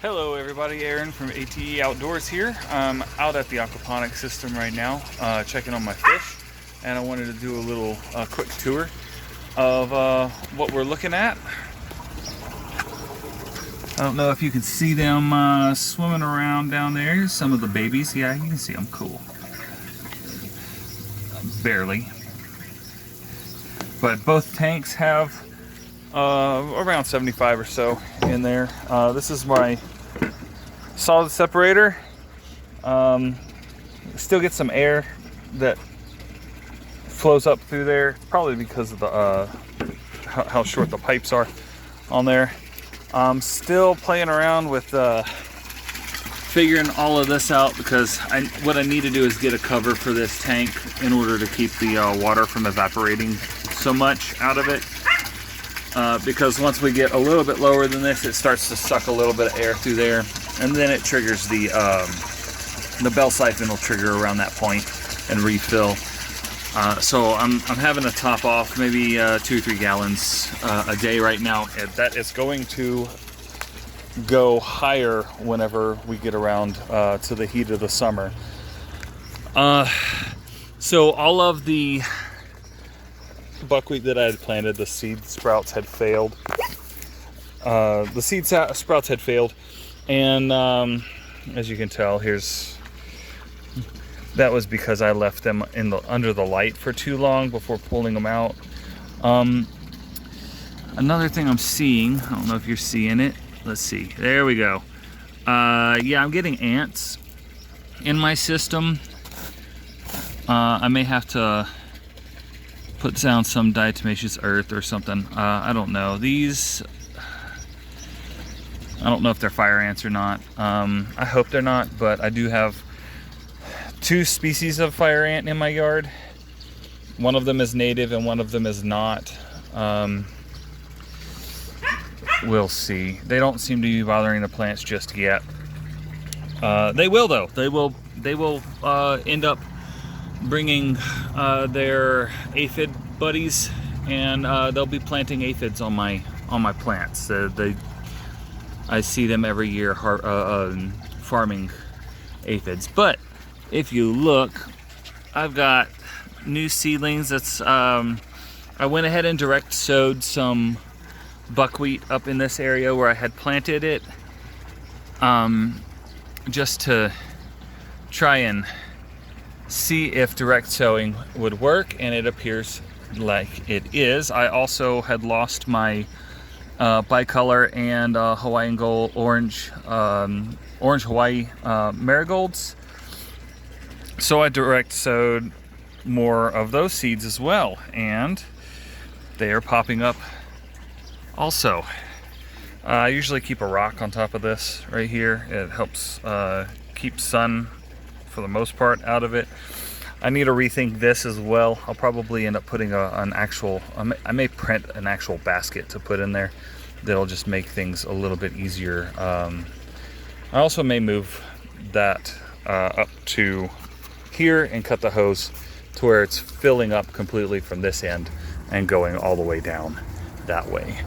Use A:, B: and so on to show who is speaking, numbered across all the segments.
A: Hello everybody, Aaron from A.T.E Outdoors here. I'm out at the aquaponics system right now, checking on my fish, and I wanted to do a little quick tour of what we're looking at. I don't know if you can see them swimming around down there. Here's some of the babies. Yeah, you can see them. Cool. Barely. But both tanks have around 75 or so in there. This is my solid separator. Still get some air that flows up through there, probably because of the how short the pipes are on there. I'm still playing around with figuring all of this out, because what I need to do is get a cover for this tank in order to keep the water from evaporating so much out of it. Because once we get a little bit lower than this, it starts to suck a little bit of air through there, and then it triggers the bell siphon will trigger around that point and refill. So I'm having to top off maybe 2 or 3 gallons a day right now. That is going to go higher whenever we get around to the heat of the summer. So all of the buckwheat that I had planted, the seed sprouts had failed. The seed sprouts had failed, and as you can tell, that was because I left them under the light for too long before pulling them out. Another thing I'm seeing, I don't know if you're seeing it. Let's see. There we go. Yeah, I'm getting ants in my system. I may have to put down some diatomaceous earth or something. I don't know. These, I don't know if they're fire ants or not. I hope they're not, but I do have 2 species of fire ant in my yard. One of them is native and one of them is not. We'll see. They don't seem to be bothering the plants just yet. They will though. They will end up bringing their aphid buddies, and they'll be planting aphids on my plants. I see them every year farming aphids. But if you look, I've got new seedlings. That's I went ahead and direct sowed some buckwheat up in this area where I had planted it, just to try and see if direct sowing would work, and it appears like it is. I also had lost my bicolor and Hawaiian gold orange Hawaii marigolds, so I direct sowed more of those seeds as well, and they are popping up also. I usually keep a rock on top of this right here. It helps keep sun, for the most part, out of it. I need to rethink this as well. I'll probably end up putting an actual, I may print an actual basket to put in there. That'll just make things a little bit easier. I also may move that up to here and cut the hose to where it's filling up completely from this end and going all the way down that way.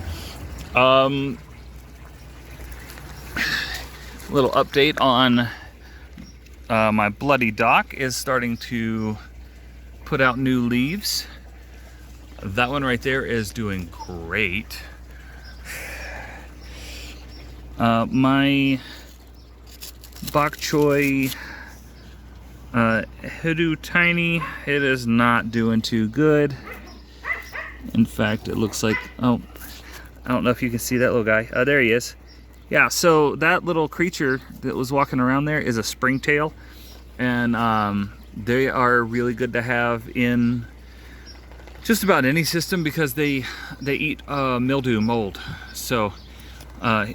A: Little update on my bloody dock is starting to put out new leaves. That one right there is doing great. My bok choy hoodoo tiny, it is not doing too good. In fact, it looks like, oh, I don't know if you can see that little guy. Oh, there he is. Yeah, so that little creature that was walking around there is a springtail, and they are really good to have in just about any system because they eat mildew, mold. So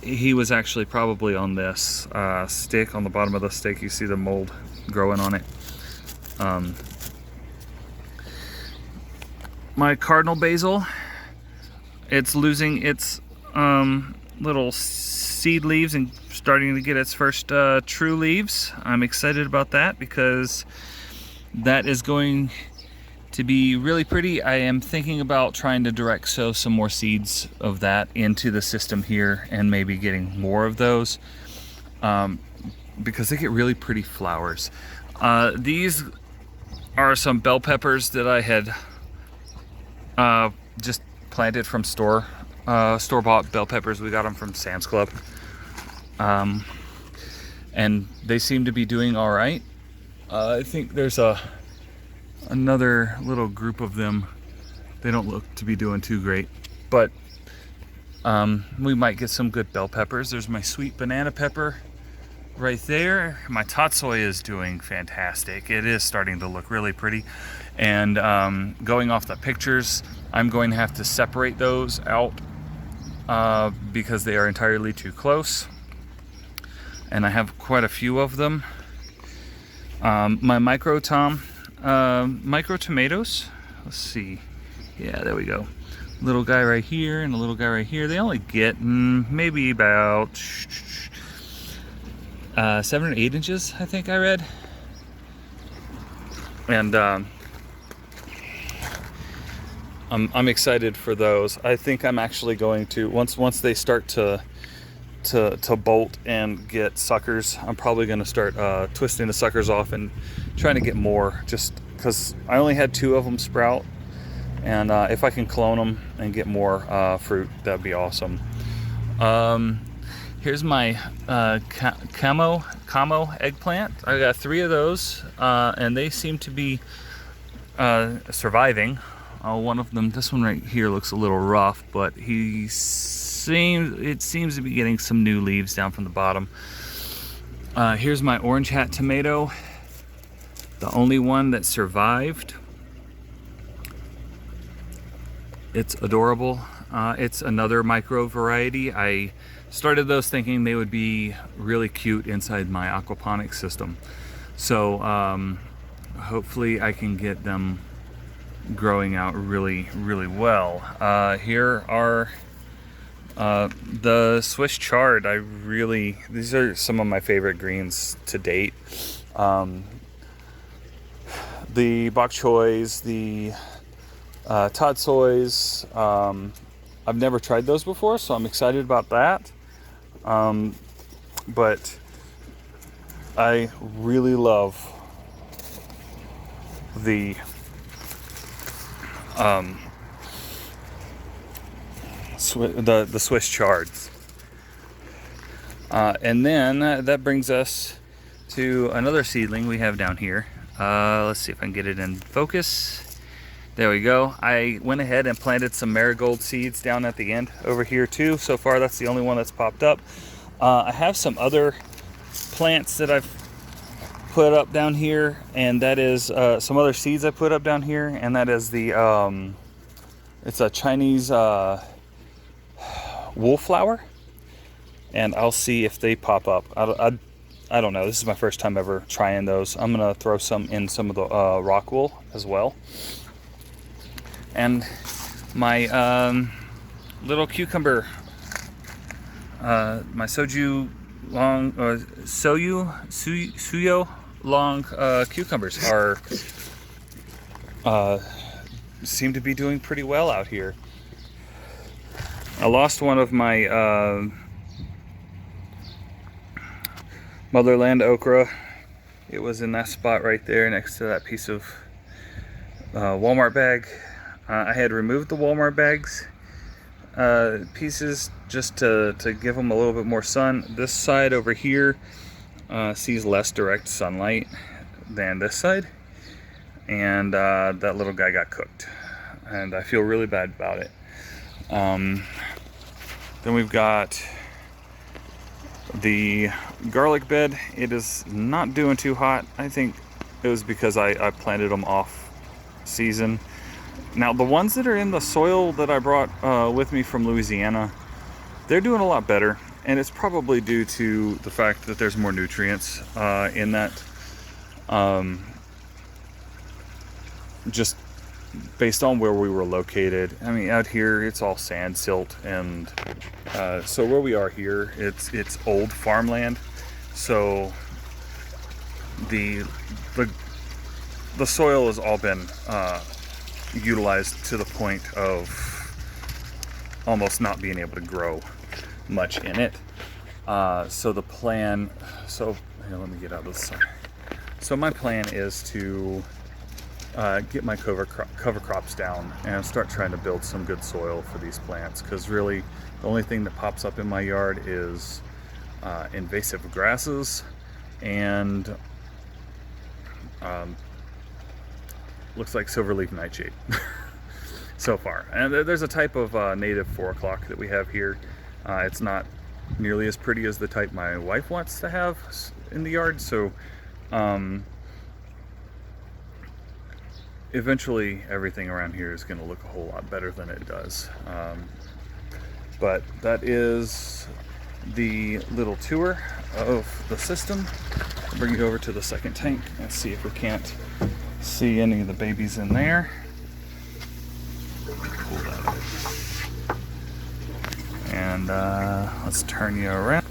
A: he was actually probably on this stick. On the bottom of the stick, you see the mold growing on it. My cardinal basil, it's losing its little seed leaves and starting to get its first true leaves. I'm excited about that because that is going to be really pretty. I am thinking about trying to direct sow some more seeds of that into the system here and maybe getting more of those. because they get really pretty flowers. These are some bell peppers that I had just planted from store-bought bell peppers. We got them from Sam's Club, and they seem to be doing all right. I think there's another little group of them. They don't look to be doing too great, but we might get some good bell peppers. There's my sweet banana pepper right there. My tatsoi is doing fantastic. It is starting to look really pretty, and going off the pictures, I'm going to have to separate those out because they are entirely too close, and I have quite a few of them. My micro tomatoes, let's see, yeah, there we go. Little guy right here and a little guy right here. They only get maybe about 7 or 8 inches, I think I read. And I'm excited for those. I think I'm actually going to, once they start to bolt and get suckers, I'm probably going to start twisting the suckers off and trying to get more, just because I only had 2 of them sprout. And if I can clone them and get more fruit, that'd be awesome. Here's my camo eggplant. I got 3 of those, and they seem to be surviving. One of them, this one right here, looks a little rough, but it seems to be getting some new leaves down from the bottom. Here's my orange hat tomato, the only one that survived. It's adorable. It's another micro variety. I started those thinking they would be really cute inside my aquaponics system. So hopefully I can get them growing out really, really well. Here are the Swiss chard. These are some of my favorite greens to date. The bok choys, the tatsois, I've never tried those before, so I'm excited about that. But I really love the Swiss chards. And then that brings us to another seedling we have down here. Let's see if I can get it in focus. There we go. I went ahead and planted some marigold seeds down at the end over here too. So far, that's the only one that's popped up. I have some other plants that I've put up down here, and that is some other seeds I put up down here, and that is the it's a Chinese wallflower, and I'll see if they pop up. I don't know. This is my first time ever trying those. I'm gonna throw some in some of the rock wool as well. And my little cucumber, my suyo long cucumbers seem to be doing pretty well out here. I lost one of my motherland okra. It was in that spot right there next to that piece of Walmart bag. I had removed the Walmart bags pieces just to give them a little bit more sun. This side over here sees less direct sunlight than this side, and that little guy got cooked, and I feel really bad about it. Then we've got the garlic bed. It is not doing too hot. I think it was because I planted them off season. Now the ones that are in the soil that I brought with me from Louisiana, they're doing a lot better, and it's probably due to the fact that there's more nutrients in that, just based on where we were located. I mean, out here it's all sand, silt, and so where we are here, it's old farmland, so the soil has all been utilized to the point of almost not being able to grow much in it. So the plan, here, let me get out of this. So my plan is to get my cover crops down and start trying to build some good soil for these plants, because really the only thing that pops up in my yard is invasive grasses and looks like silverleaf nightshade so far. And there's a type of native 4 o'clock that we have here. It's not nearly as pretty as the type my wife wants to have in the yard, so eventually everything around here is going to look a whole lot better than it does. But that is the little tour of the system. I'll bring you over to the second tank and see if we can't see any of the babies in there. Pull that out. And let's turn you around.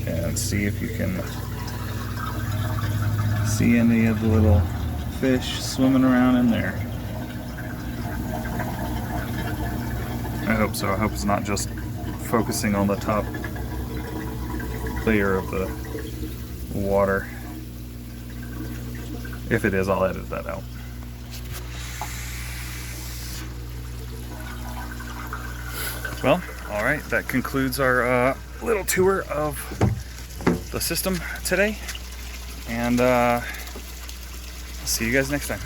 A: And see if you can see any of the little fish swimming around in there. I hope so. I hope it's not just focusing on the top layer of the water. If it is, I'll edit that out. Well, alright, that concludes our little tour of the system today. And see you guys next time.